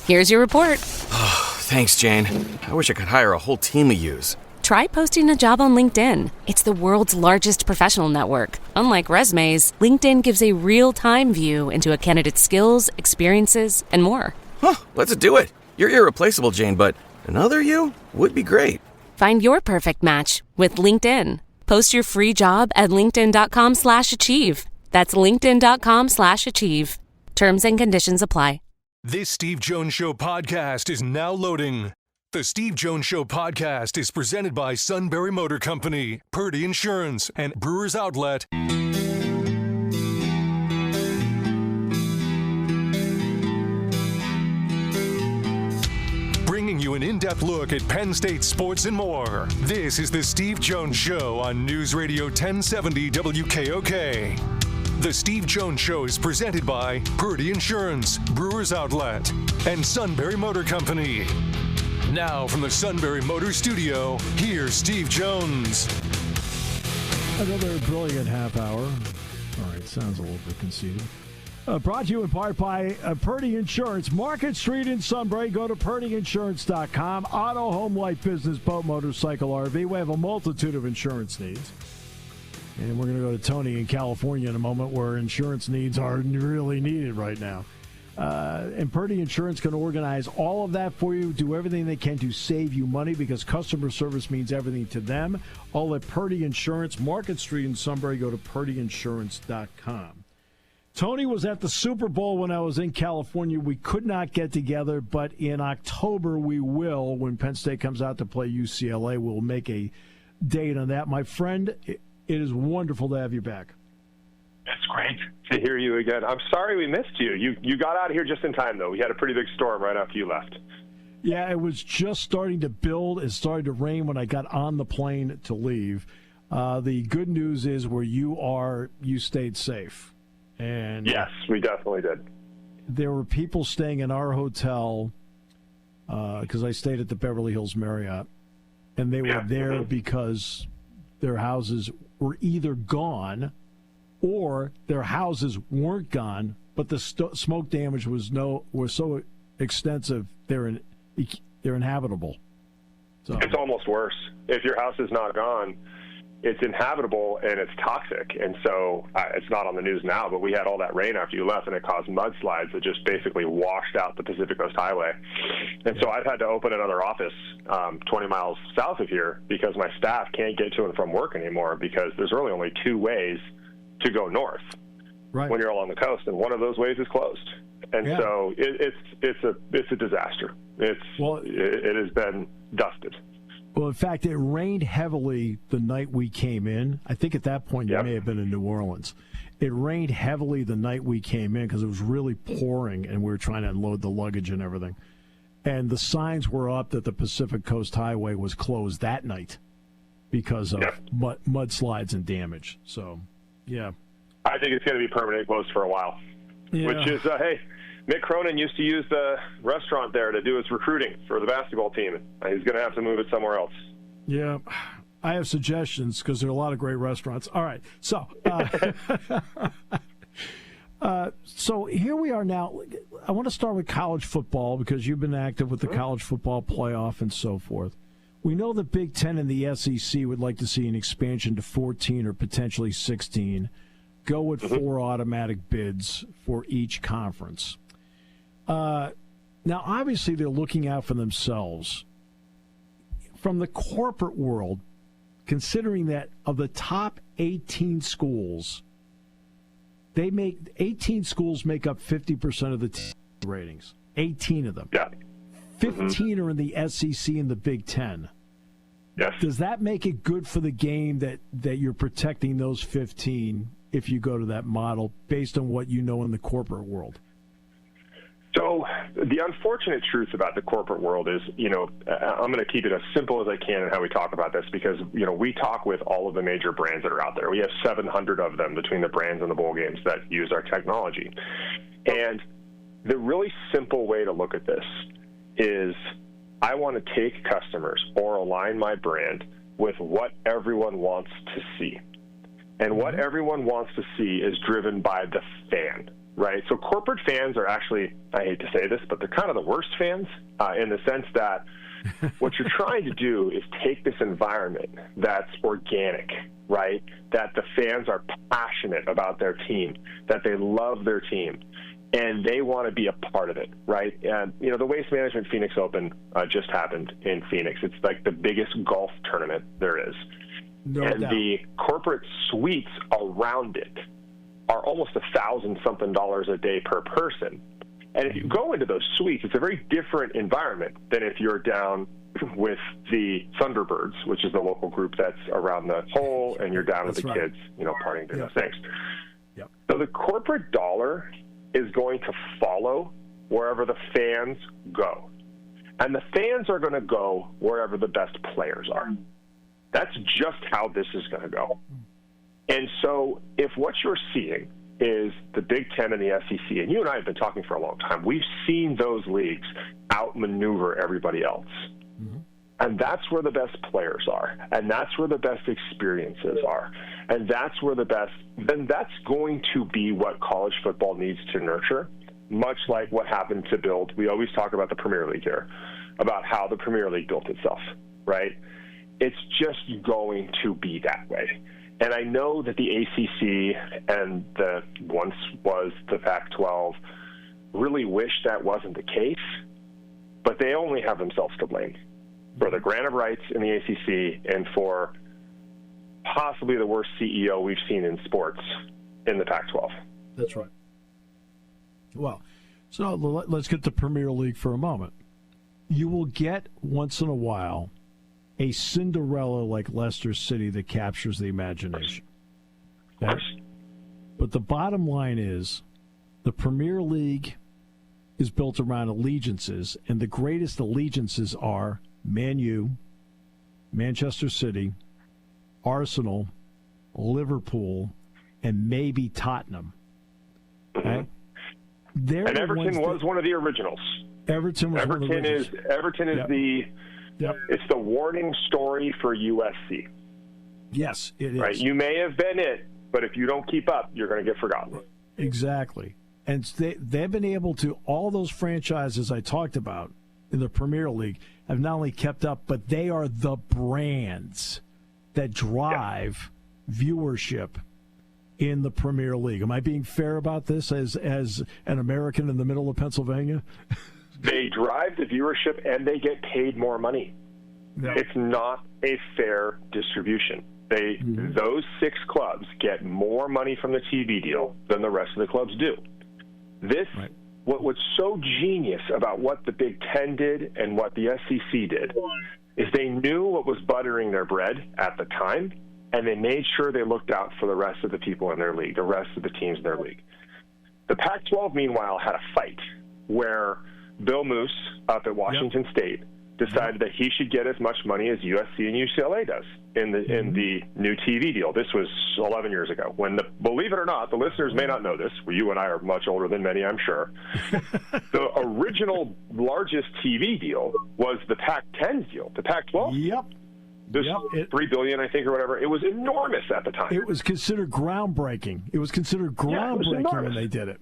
Here's your report. Thanks, Jane. I wish I could hire a whole team of yous. Try posting a job on LinkedIn. It's the world's largest professional network. Unlike resumes, LinkedIn gives a real-time view into a candidate's skills, experiences, and more. Huh, let's do it. You're irreplaceable, Jane, but another you would be great. Find your perfect match with LinkedIn. Post your free job at linkedin.com/achieve. That's linkedin.com/achieve. Terms and conditions apply. This Steve Jones Show podcast is now loading. The Steve Jones Show podcast is presented by Sunbury Motor Company, Purdy Insurance, and Brewers Outlet. Bringing you an in-depth look at Penn State sports and more. This is the Steve Jones Show on News Radio 1070 WKOK. The Steve Jones Show is presented by Purdy Insurance, Brewers Outlet, and Sunbury Motor Company. Now from the Sunbury Motor Studio, here's Steve Jones. Another brilliant half hour. All right, sounds a little bit conceited. Brought to you in part by Purdy Insurance. Market Street in Sunbury. Go to purdyinsurance.com. Auto, home, life, business, boat, motorcycle, RV. We have a multitude of insurance needs. And we're going to go to Tony in California in a moment where insurance needs are really needed right now. And Purdy Insurance can organize all of that for you, do everything they can to save you money because customer service means everything to them. All at Purdy Insurance, Market Street in Sunbury. Go to purdyinsurance.com. Tony was at the Super Bowl when I was in California. We could not get together, but in October we will. When Penn State comes out to play UCLA, we'll make a date on that. My friend, it is wonderful to have you back. It's great to hear you again. I'm sorry we missed you. You got out of here just in time, though. We had a pretty big storm right after you left. Yeah, it was just starting to build. It started to rain when I got on the plane to leave. The good news is where you are, you stayed safe. And yes, we definitely did. There were people staying in our hotel because I stayed at the Beverly Hills Marriott, and they were there because their houses were either gone or their houses weren't gone, but the smoke damage was so extensive they're inhabitable. So it's almost worse. If your house is not gone, it's inhabitable and it's toxic. And so it's not on the news now, but we had all that rain after you left, and it caused mudslides that just basically washed out the Pacific Coast Highway. And so I've had to open another office 20 miles south of here because my staff can't get to and from work anymore because there's really only two ways to go north when you're along the coast, and one of those ways is closed. And so it's a disaster. It has been dusted. Well, in fact, it rained heavily the night we came in. I think at that point you may have been in New Orleans. It rained heavily the night we came in because it was really pouring, and we were trying to unload the luggage and everything. And the signs were up that the Pacific Coast Highway was closed that night because of mudslides and damage. So, yeah. I think it's going to be permanently closed for a while, which is, hey, Mick Cronin used to use the restaurant there to do his recruiting for the basketball team. He's going to have to move it somewhere else. Yeah, I have suggestions because there are a lot of great restaurants. All right, so so here we are now. I want to start with college football because you've been active with the college football playoff and so forth. We know the Big Ten and the SEC would like to see an expansion to 14 or potentially 16. Go with 4 automatic bids for each conference. Now, obviously, they're looking out for themselves. From the corporate world, considering that of the top 18 schools, 18 schools make up 50% of the ratings. 18 of them. Yeah. 15 are in the SEC and the Big Ten. Yes. Does that make it good for the game that you're protecting those 15 if you go to that model based on what you know in the corporate world? So the unfortunate truth about the corporate world is, I'm going to keep it as simple as I can in how we talk about this because, we talk with all of the major brands that are out there. We have 700 of them between the brands and the bowl games that use our technology. And the really simple way to look at this is I want to take customers or align my brand with what everyone wants to see. And what everyone wants to see is driven by the fan. right? So corporate fans are actually, I hate to say this, but they're kind of the worst fans in the sense that what you're trying to do is take this environment that's organic, right? That the fans are passionate about their team, that they love their team, and they want to be a part of it, right? And, the Waste Management Phoenix Open just happened in Phoenix. It's like the biggest golf tournament there is. No and doubt. The corporate suites around it are almost $1,000-something a day per person. And if you go into those suites, it's a very different environment than if you're down with the Thunderbirds, which is the local group that's around the hole, and you're down with the kids, partying, doing those things. Yep. So the corporate dollar is going to follow wherever the fans go. And the fans are going to go wherever the best players are. That's just how this is going to go. And so if what you're seeing is the Big Ten and the SEC, and you and I have been talking for a long time, we've seen those leagues outmaneuver everybody else. Mm-hmm. And that's where the best players are, and that's where the best experiences are, and that's where then that's going to be what college football needs to nurture, much like what happened to build. We always talk about the Premier League here, about how the Premier League built itself, right? It's just going to be that way. And I know that the ACC and the once was the Pac-12 really wish that wasn't the case, but they only have themselves to blame for the grant of rights in the ACC and for possibly the worst CEO we've seen in sports in the Pac-12. That's right. Well, so let's get to Premier League for a moment. You will get once in a while a Cinderella like Leicester City that captures the imagination. Okay? But the bottom line is the Premier League is built around allegiances, and the greatest allegiances are Man U, Manchester City, Arsenal, Liverpool, and maybe Tottenham. Okay? And Everton was one of the originals. Everton was one of the originals. Everton is the... Yep. It's the warning story for USC. Yes, it is. Right? You may have been it, but if you don't keep up, you're going to get forgotten. Exactly. And they've been able to, all those franchises I talked about in the Premier League have not only kept up, but they are the brands that drive viewership in the Premier League. Am I being fair about this as an American in the middle of Pennsylvania? They drive the viewership, and they get paid more money. No. It's not a fair distribution. Those 6 clubs get more money from the TV deal than the rest of the clubs do. What's so genius about what the Big Ten did and what the SEC did is they knew what was buttering their bread at the time, and they made sure they looked out for the rest of the people in their league, the rest of the teams in their league. The Pac-12, meanwhile, had a fight where Bill Moose up at Washington State decided that he should get as much money as USC and UCLA does in the new TV deal. This was 11 years ago. Believe it or not, the listeners may not know this. You and I are much older than many, I'm sure. The original largest TV deal was the Pac-10 deal. The Pac-12. Yep. $3 billion, I think, or whatever. It was enormous at the time. It was considered groundbreaking. When they did it.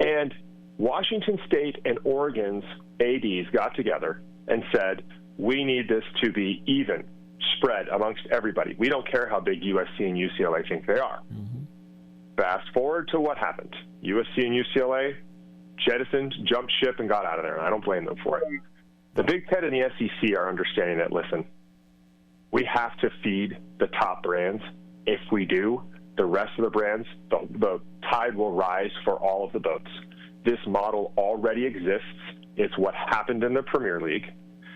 And Washington State and Oregon's ADs got together and said, we need this to be even spread amongst everybody. We don't care how big USC and UCLA think they are. Mm-hmm. Fast forward to what happened. USC and UCLA jettisoned, jumped ship, and got out of there, and I don't blame them for it. The Big Ten and the SEC are understanding that, listen, we have to feed the top brands. If we do, the rest of the brands, the tide will rise for all of the boats. This model already exists. It's what happened in the Premier League.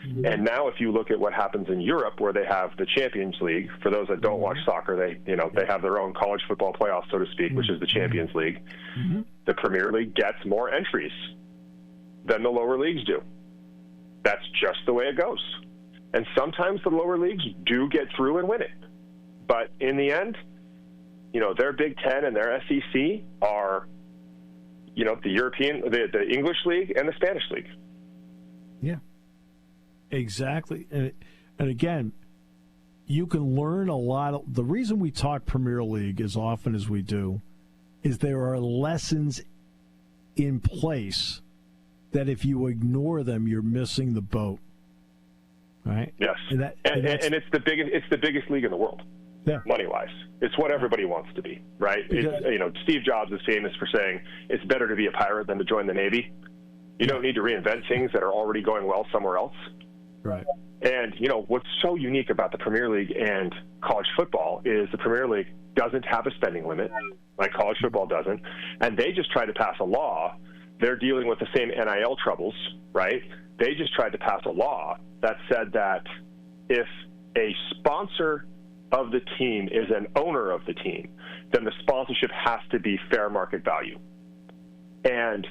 Mm-hmm. And now if you look at what happens in Europe, where they have the Champions League, for those that don't watch soccer, they have their own college football playoff, so to speak, which is the Champions League. Mm-hmm. The Premier League gets more entries than the lower leagues do. That's just the way it goes. And sometimes the lower leagues do get through and win it. But in the end, their Big Ten and their SEC are the European, the English League and the Spanish League. Yeah, exactly. And again, you can learn a lot. The reason we talk Premier League as often as we do is there are lessons in place that if you ignore them, you're missing the boat. Right? Yes. And it's the biggest league in the world. Yeah. Money-wise. It's what everybody wants to be, right? Steve Jobs is famous for saying it's better to be a pirate than to join the Navy. You don't need to reinvent things that are already going well somewhere else. Right. And, what's so unique about the Premier League and college football is the Premier League doesn't have a spending limit, like college football doesn't, and they just tried to pass a law. They're dealing with the same NIL troubles, right? They just tried to pass a law that said that if a sponsor of the team is an owner of the team, then the sponsorship has to be fair market value. And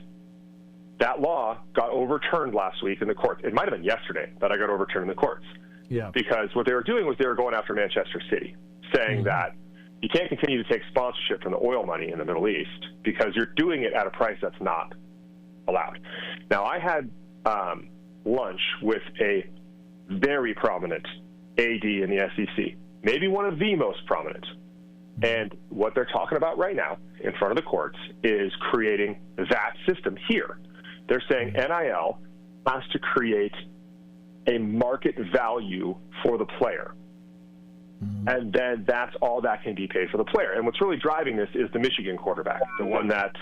that law got overturned last week in the courts. It might have been yesterday that I got overturned in the courts. Yeah. Because what they were doing was they were going after Manchester City, saying that you can't continue to take sponsorship from the oil money in the Middle East because you're doing it at a price that's not allowed. Now, I had lunch with a very prominent AD in the SEC, maybe one of the most prominent. And what they're talking about right now in front of the courts is creating that system here. They're saying NIL has to create a market value for the player. And then that's all that can be paid for the player. And what's really driving this is the Michigan quarterback, the one that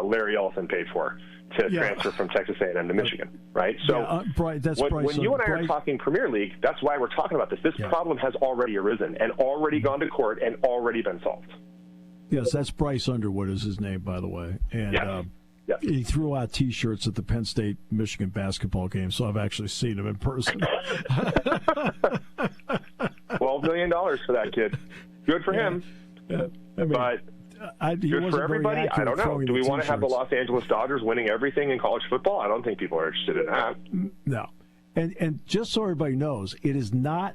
Larry Ellison paid for to transfer from Texas A&M to Michigan, right? So when you and I are talking Premier League, that's why we're talking about this. This problem has already arisen and already gone to court and already been solved. Yes, that's Bryce Underwood is his name, by the way. And he threw out T-shirts at the Penn State-Michigan basketball game, so I've actually seen him in person. $12 million for that kid. Good for him. Yeah. I mean, but good for everybody? I don't know. Do we want to have the Los Angeles Dodgers winning everything in college football? I don't think people are interested in that. No. And just so everybody knows, it is not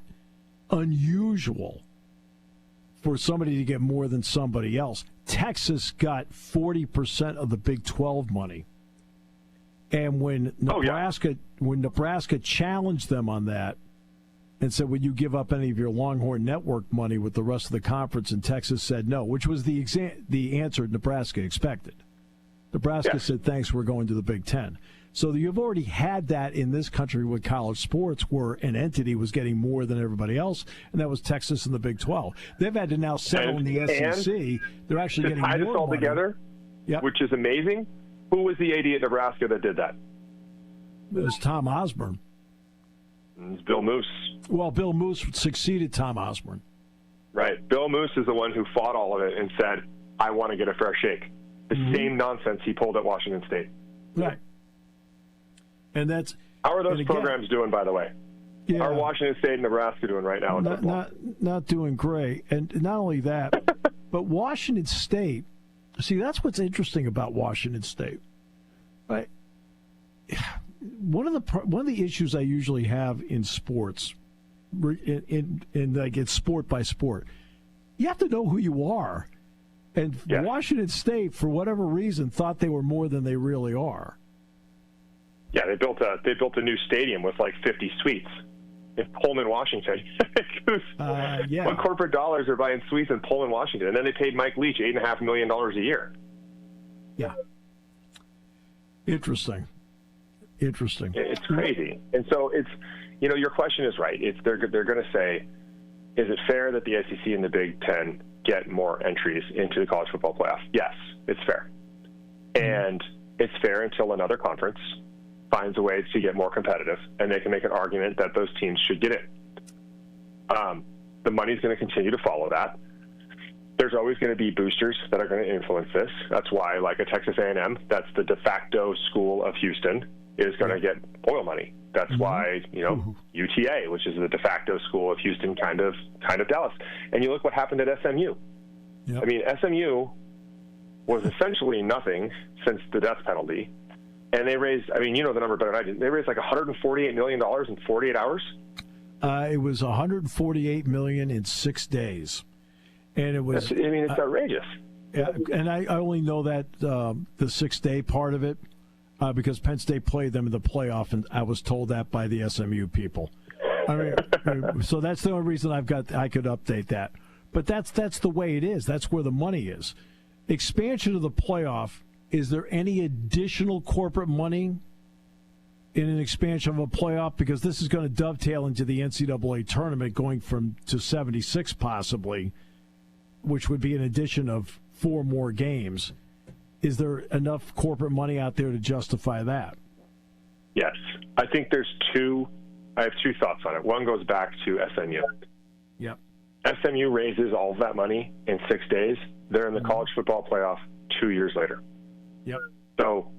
unusual for somebody to get more than somebody else. Texas got 40% of the Big 12 money. And when Nebraska challenged them on that and said, would you give up any of your Longhorn Network money with the rest of the conference? And Texas said no, which was the answer Nebraska expected. Nebraska said, thanks, we're going to the Big Ten. So you've already had that in this country with college sports where an entity was getting more than everybody else, and that was Texas and the Big 12. They've had to now settle in the SEC. They're actually getting more money. To tie this all together, which is amazing, who was the AD at Nebraska that did that? It was Tom Osborne. It's Bill Moose. Well, Bill Moose succeeded Tom Osborne. Right. Bill Moose is the one who fought all of it and said, I want to get a fair shake. The same nonsense he pulled at Washington State. Right. And that's how are those programs doing, by the way? Yeah, how are Washington State and Nebraska doing right now in football? Not doing great. And not only that, but Washington State, see, that's what's interesting about Washington State. Right? One of the issues I usually have in sports, in like it's sport by sport, you have to know who you are. And Washington State, for whatever reason, thought they were more than they really are. Yeah, they built a new stadium with like 50 suites in Pullman, Washington. What corporate dollars are buying suites in Pullman, Washington? And then they paid Mike Leach $8.5 million a year. Yeah. Interesting. It's crazy. And so it's, your question is right. They're going to say, is it fair that the SEC and the Big Ten get more entries into the college football playoff? Yes, it's fair. And it's fair until another conference finds a way to get more competitive, and they can make an argument that those teams should get in. The money's going to continue to follow that. There's always going to be boosters that are going to influence this. That's why, like a Texas A&M, that's the de facto school of Houston, is going to get oil money. That's why, UTA, which is the de facto school of Houston, kind of Dallas. And you look what happened at SMU. Yep. I mean, SMU was essentially nothing since the death penalty. And they raised, the number better than I did. They raised like $148 million in 48 hours. It was $148 million in 6 days. And it was. It's outrageous. Yeah, and I only know that the 6-day part of it because Penn State played them in the playoff, and I was told that by the SMU people. So that's the only reason I could update that. But that's the way it is. That's where the money is. expansion of the playoff, is there any additional corporate money in an expansion of a playoff? Because this is going to dovetail into the NCAA tournament going to 76 possibly, which would be an addition of 4 more games. Is there enough corporate money out there to justify that? Yes. I think I have 2 thoughts on it. One goes back to SMU. Yep. SMU raises all of that money in 6 days. They're in the college football playoff 2 years later. Yep. So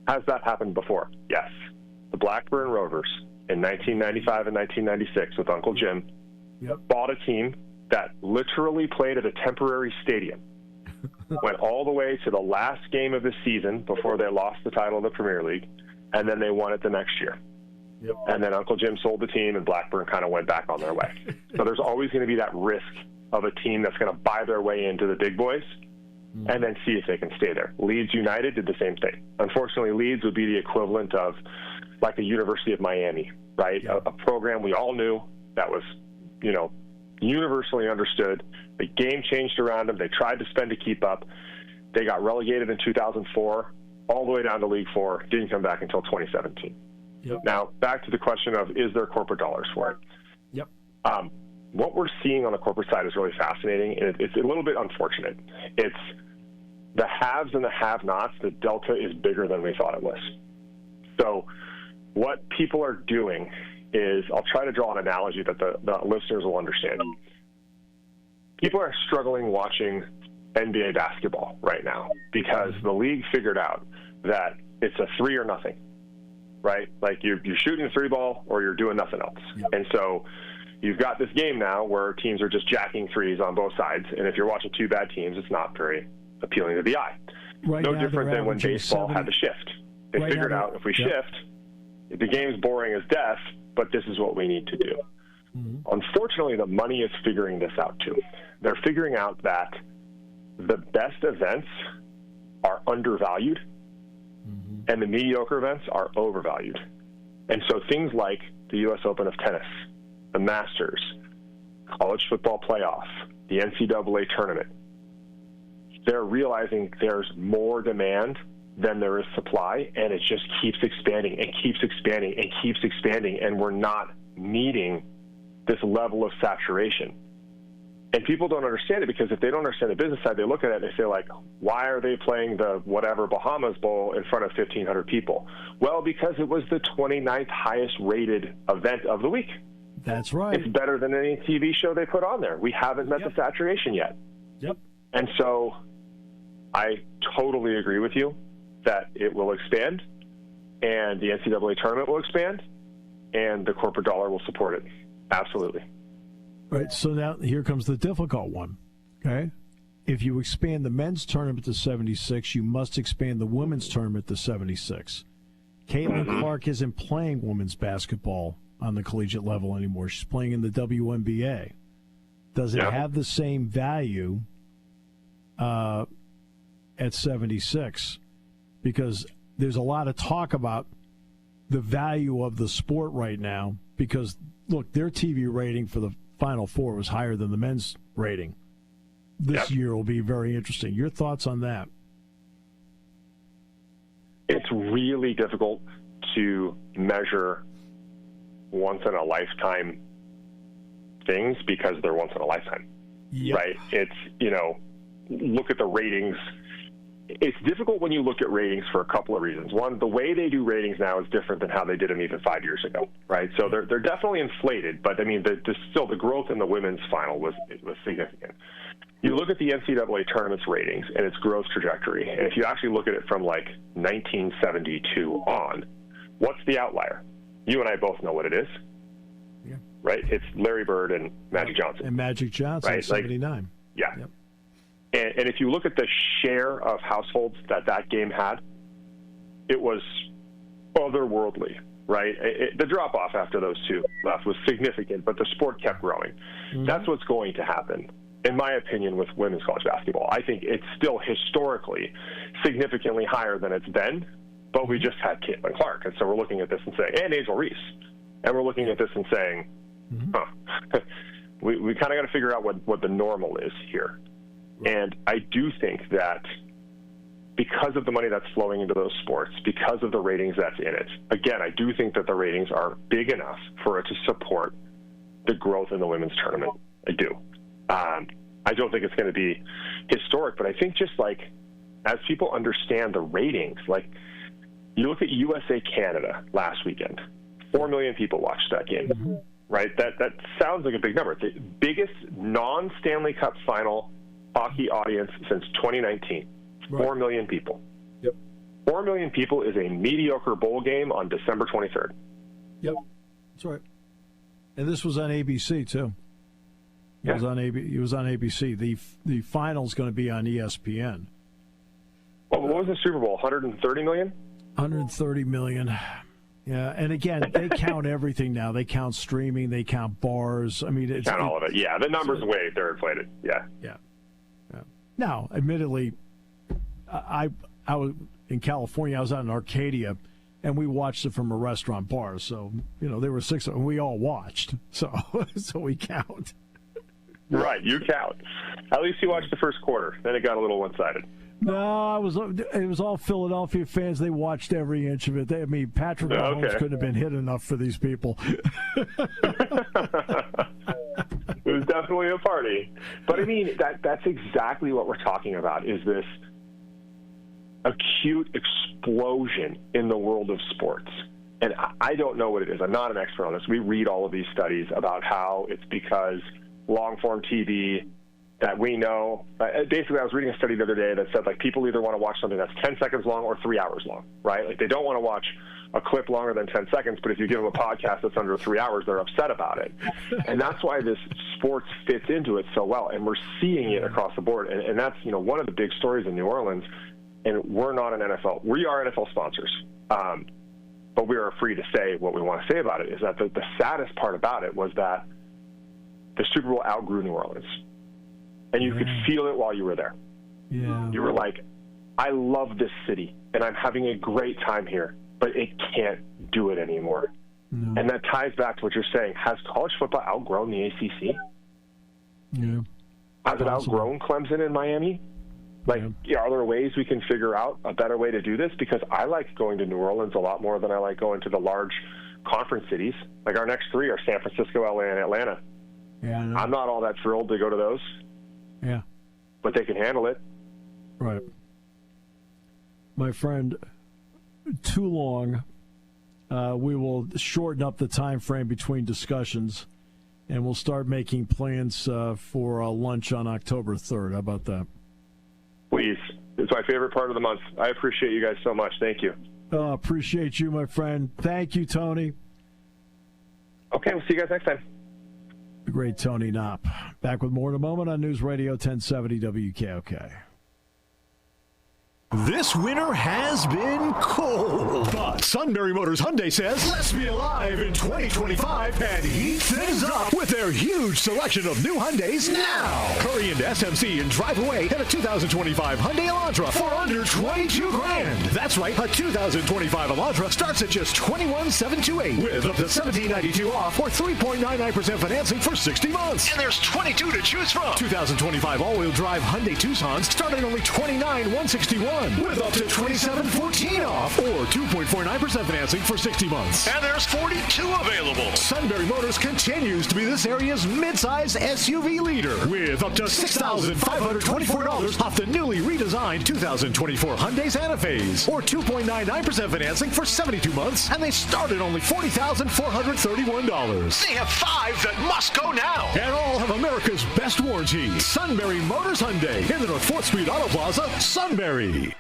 has that happened before? Yes. The Blackburn Rovers in 1995 and 1996 with Uncle Jim bought a team that literally played at a temporary stadium, went all the way to the last game of the season before they lost the title of the Premier League, and then they won it the next year. Yep. And then Uncle Jim sold the team, and Blackburn kind of went back on their way. So there's always going to be that risk of a team that's going to buy their way into the big boys and then see if they can stay there. Leeds United did the same thing. Unfortunately, Leeds would be the equivalent of like the University of Miami, right? Yeah. A program we all knew that was, universally understood. The game changed around them. They tried to spend to keep up. They got relegated in 2004, all the way down to League 4, didn't come back until 2017. Yep. Now, back to the question of, is there corporate dollars for it? Yep. What we're seeing on the corporate side is really fascinating, and it's a little bit unfortunate. It's the haves and the have-nots. The delta is bigger than we thought it was. So what people are doing is, I'll try to draw an analogy that the listeners will understand. People are struggling watching NBA basketball right now because the league figured out that it's a 3 or nothing, right? Like you're shooting the 3-ball or you're doing nothing else. Yep. And so you've got this game now where teams are just jacking threes on both sides. And if you're watching 2 bad teams, it's not very appealing to the eye. Right, no different than when baseball had the shift. They figured out if we shift, the game's boring as death, but this is what we need to do. Mm-hmm. Unfortunately, the money is figuring this out too. They're figuring out that the best events are undervalued and the mediocre events are overvalued. And so things like the U.S. Open of tennis, the Masters, college football playoff, the NCAA tournament, they're realizing there's more demand than there is supply, and it just keeps expanding and keeps expanding and keeps expanding, and we're not meeting this level of saturation. And people don't understand it because if they don't understand the business side, they look at it and they say, like, why are they playing the whatever Bahamas Bowl in front of 1,500 people? Well, because it was the 29th highest rated event of the week. That's right. It's better than any TV show they put on there. We haven't met the saturation yet. Yep. And so I totally agree with you that it will expand, and the NCAA tournament will expand, and the corporate dollar will support it. Absolutely. Right, so now here comes the difficult one, okay? If you expand the men's tournament to 76, you must expand the women's tournament to 76. Caitlin Clark isn't playing women's basketball on the collegiate level anymore. She's playing in the WNBA. Does it have the same value at 76? Because there's a lot of talk about the value of the sport right now because, look, their TV rating for the Final Four was higher than the men's rating. This year will be very interesting. Your thoughts on that? It's really difficult to measure once-in-a-lifetime things because they're once-in-a-lifetime, right? It's, look at the ratings. It's difficult when you look at ratings for a couple of reasons. One, the way they do ratings now is different than how they did them even 5 years ago, right? So they're definitely inflated, but I mean, still the growth in the women's final was significant. You look at the NCAA tournament's ratings and its growth trajectory, and if you actually look at it from like 1972 on, what's the outlier? You and I both know what it is, right? It's Larry Bird and Magic Johnson. And Magic Johnson, right? 79. Yep. And if you look at the share of households that game had, it was otherworldly, right? The drop-off after those two left was significant, but the sport kept growing. Mm-hmm. That's what's going to happen, in my opinion, with women's college basketball. I think it's still historically significantly higher than it's been, but we just had Caitlin Clark. And so we're looking at this and saying, and Angel Reese. And we're looking at this and saying, we kind of got to figure out what the normal is here. And I do think that because of the money that's flowing into those sports, because of the ratings that's in it, again, I do think that the ratings are big enough for it to support the growth in the women's tournament. I do. I don't think it's going to be historic, but I think just like as people understand the ratings, like you look at USA Canada last weekend, 4 million people watched that game, right? That sounds like a big number. The biggest non-Stanley Cup final hockey audience since 2019, 4 million people. Yep. 4 million people is a mediocre bowl game on December 23rd. Yep, that's right. And this was on ABC too. It was on ABC. The final's going to be on ESPN. Well, what was the Super Bowl? 130 million? 130 million. Yeah, and again, they count everything now. They count streaming. They count bars. I mean, it's count all of it. Yeah, the numbers they're inflated. Yeah. Now, admittedly, I was in California. I was out in Arcadia, and we watched it from a restaurant bar. So there were 6, and we all watched. So we count. Right, you count. At least you watched the first quarter. Then it got a little one-sided. No, it was all Philadelphia fans. They watched every inch of it. Patrick Mahomes couldn't have been hit enough for these people. It was definitely a party. But, I mean, that's exactly what we're talking about, is this acute explosion in the world of sports. And I don't know what it is. I'm not an expert on this. We read all of these studies about how it's because long-form TV that we know. Basically, I was reading a study the other day that said, like, people either want to watch something that's 10 seconds long or 3 hours long, right? Like, they don't want to watch a clip longer than 10 seconds, but if you give them a podcast that's under 3 hours, they're upset about it. And that's why this sports fits into it so well, and we're seeing it across the board. And that's, one of the big stories in New Orleans, and we're not an NFL. We are NFL sponsors, but we are free to say what we want to say about it, is that the saddest part about it was that the Super Bowl outgrew New Orleans. And you could feel it while you were there. Yeah. You were like, I love this city, and I'm having a great time here, but it can't do it anymore. No. And that ties back to what you're saying. Has college football outgrown the ACC? Yeah. Has it outgrown Clemson and Miami? Like, are there ways we can figure out a better way to do this? Because I like going to New Orleans a lot more than I like going to the large conference cities. Like, our next 3 are San Francisco, LA, and Atlanta. Yeah, I know. I'm not all that thrilled to go to those. Yeah. But they can handle it. Right. My friend, too long. We will shorten up the time frame between discussions, and we'll start making plans for lunch on October 3rd. How about that? Please. It's my favorite part of the month. I appreciate you guys so much. Thank you. Appreciate you, my friend. Thank you, Tony. Okay, we'll see you guys next time. The great Tony Knopp. Back with more in a moment on News Radio 1070 WKOK. This winter has been cold, but Sunbury Motors Hyundai says, let's be alive in 2025 and heat things up with their huge selection of new Hyundais now. Hurry into SMC and drive away in a 2025 Hyundai Elantra for under $22,000. That's right, a 2025 Elantra starts at just $21,728 with up to $1,792 off or 3.99% financing for 60 months. And there's 22 to choose from. 2025 all-wheel drive Hyundai Tucsons start at only $29,161. With up to $27,414 off or 2.49% financing for 60 months. And there's 42 available. Sunbury Motors continues to be this area's midsize SUV leader with up to $6,524 off the newly redesigned 2024 Hyundai Santa Fe's or 2.99% financing for 72 months, and they start at only $40,431. They have 5 that must go now, and all have America's best warranty. Sunbury Motors Hyundai in the North 4th Street Auto Plaza, Sunbury.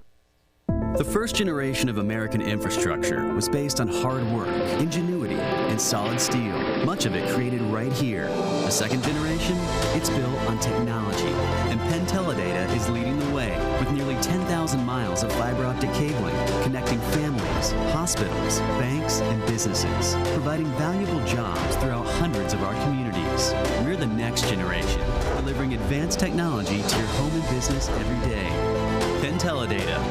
The first generation of American infrastructure was based on hard work, ingenuity, and solid steel, much of it created right here. The second generation, it's built on technology, and Penn Teledata is leading the way with nearly 10,000 miles of fiber optic cabling connecting families, hospitals, banks, and businesses, providing valuable jobs throughout hundreds of our communities. We're the next generation, delivering advanced technology to your home and business every day. Penn Teledata.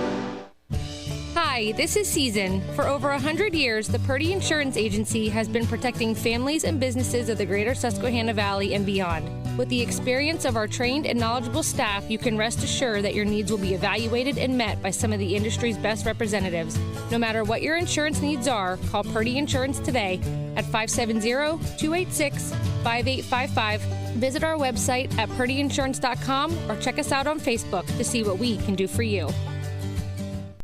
Hi, this is Season. For over 100 years, the Purdy Insurance Agency has been protecting families and businesses of the greater Susquehanna Valley and beyond. With the experience of our trained and knowledgeable staff, you can rest assured that your needs will be evaluated and met by some of the industry's best representatives. No matter what your insurance needs are, call Purdy Insurance today at 570-286-5855. Visit our website at purdyinsurance.com or check us out on Facebook to see what we can do for you.